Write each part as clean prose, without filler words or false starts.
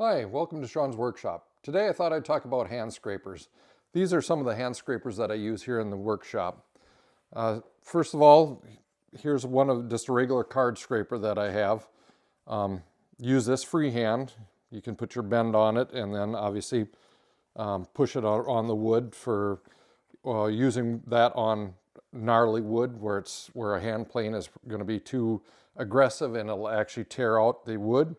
Hi, welcome to Sean's Workshop. Today I thought I'd talk about hand scrapers. These are some of the hand scrapers that I use here in the workshop. First of all, here's one of just a regular card scraper that I have. Use this freehand. You can put your bend on it and then obviously push it on the wood for using that on gnarly wood where a hand plane is going to be too aggressive and it'll actually tear out the wood.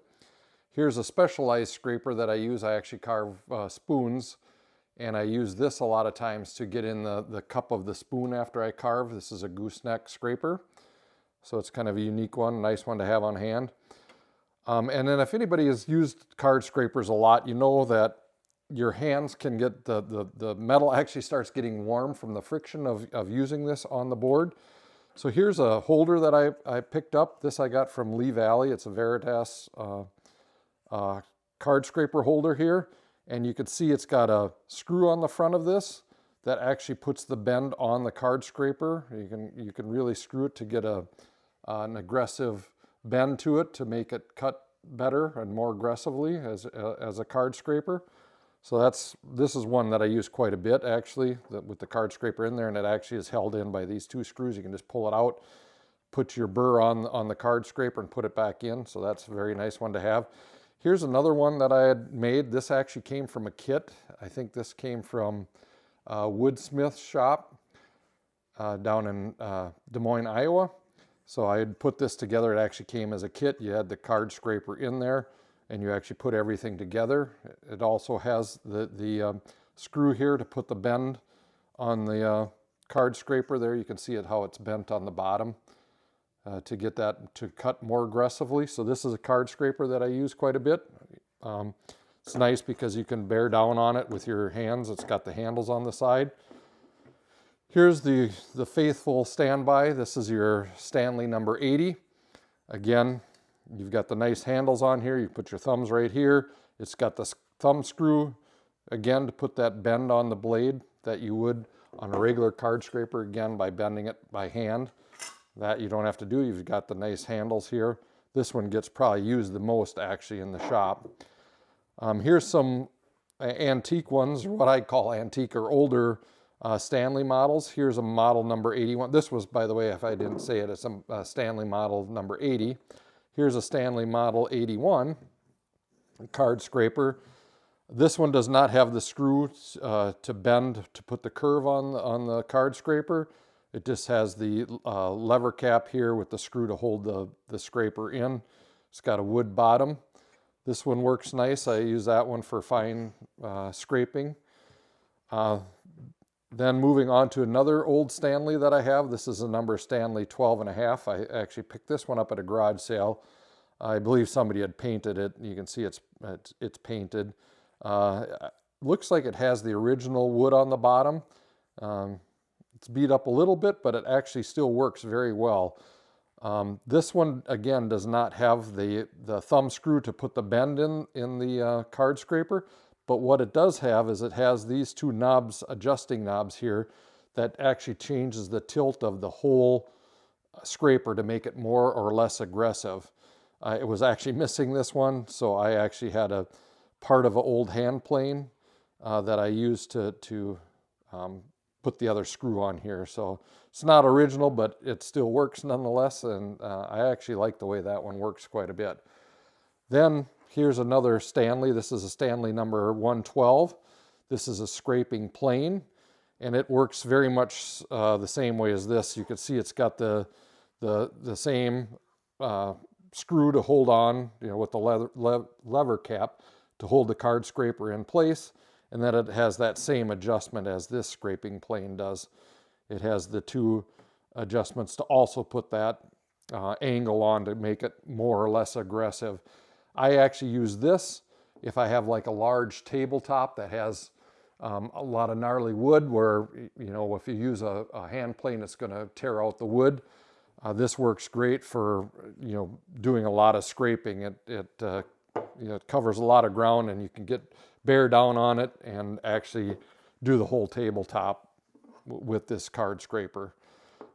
Here's a specialized scraper that I use. I actually carve spoons, and I use this a lot of times to get in the cup of the spoon after I carve. This is a gooseneck scraper, so it's kind of a unique one, nice one to have on hand. And then if anybody has used card scrapers a lot, you know that your hands can get, the metal actually starts getting warm from the friction of using this on the board. So here's a holder that I picked up. This I got from Lee Valley. It's a Veritas card scraper holder here, and you can see it's got a screw on the front of this that actually puts the bend on the card scraper. You can really screw it to get an aggressive bend to it to make it cut better and more aggressively as a card scraper. So this is one that I use quite a bit actually, with the card scraper in there, and it actually is held in by these two screws. You can just pull it out, put your burr on the card scraper and put it back in. So that's a very nice one to have. Here's another one that I had made. This actually came from a kit. I think this came from a woodsmith shop down in Des Moines, Iowa. So I had put this together. It actually came as a kit. You had the card scraper in there and you actually put everything together. It also has the screw here to put the bend on the card scraper there. You can see how it's bent on the bottom. To get that to cut more aggressively. So this is a card scraper that I use quite a bit. It's nice because you can bear down on it with your hands. It's got the handles on the side. Here's the faithful standby. This is your Stanley number 80. Again, you've got the nice handles on here. You put your thumbs right here. It's got the thumb screw, again, to put that bend on the blade that you would on a regular card scraper, again, by bending it by hand. That you don't have to do. You've got the nice handles here. This one gets probably used the most actually in the shop. Here's some antique ones, or what I call antique or older Stanley models. Here's a model number 81. This was, by the way, if I didn't say it, it's a Stanley model number 80. Here's a Stanley model 81 card scraper. This one does not have the screw to bend to put the curve on the card scraper. It just has the lever cap here with the screw to hold the scraper in. It's got a wood bottom. This one works nice. I use that one for fine scraping. Then moving on to another old Stanley that I have. This is a number Stanley 12.5. I actually picked this one up at a garage sale. I believe somebody had painted it. You can see it's painted. Looks like it has the original wood on the bottom. It's beat up a little bit, but it actually still works very well. This one, again, does not have the thumb screw to put the bend in the card scraper, but what it does have is it has these two knobs, adjusting knobs here, that actually changes the tilt of the whole scraper to make it more or less aggressive. It was actually missing this one, so I actually had a part of an old hand plane that I used to put the other screw on here. So it's not original, but it still works nonetheless, and I actually like the way that one works quite a bit. Then here's another Stanley. This is a Stanley number 112. This is a scraping plane, and it works very much the same way as this. You can see it's got the same screw to hold on, with the lever cap to hold the card scraper in place. And then it has that same adjustment as this scraping plane does. It has the two adjustments to also put that angle on to make it more or less aggressive. I actually use this if I have like a large tabletop that has a lot of gnarly wood where, if you use a hand plane, it's going to tear out the wood. This works great for, doing a lot of scraping. It covers a lot of ground, and you can bear down on it and actually do the whole tabletop with this card scraper.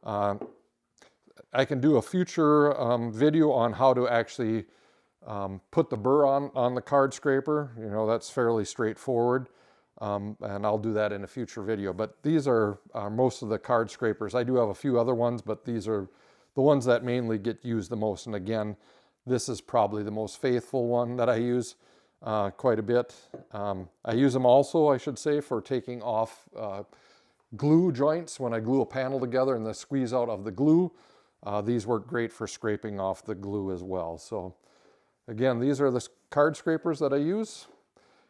I can do a future video on how to actually put the burr on the card scraper. You know, that's fairly straightforward. And I'll do that in a future video. But these are most of the card scrapers. I do have a few other ones, but these are the ones that mainly get used the most. And again, this is probably the most faithful one that I use quite a bit. I use them also, I should say, for taking off glue joints when I glue a panel together and the squeeze out of the glue. These work great for scraping off the glue as well. So again, these are the card scrapers that I use.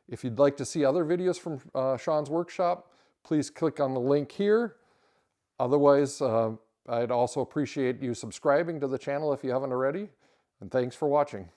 If you'd like to see other videos from Sean's workshop, please click on the link here. Otherwise, I'd also appreciate you subscribing to the channel if you haven't already. And thanks for watching.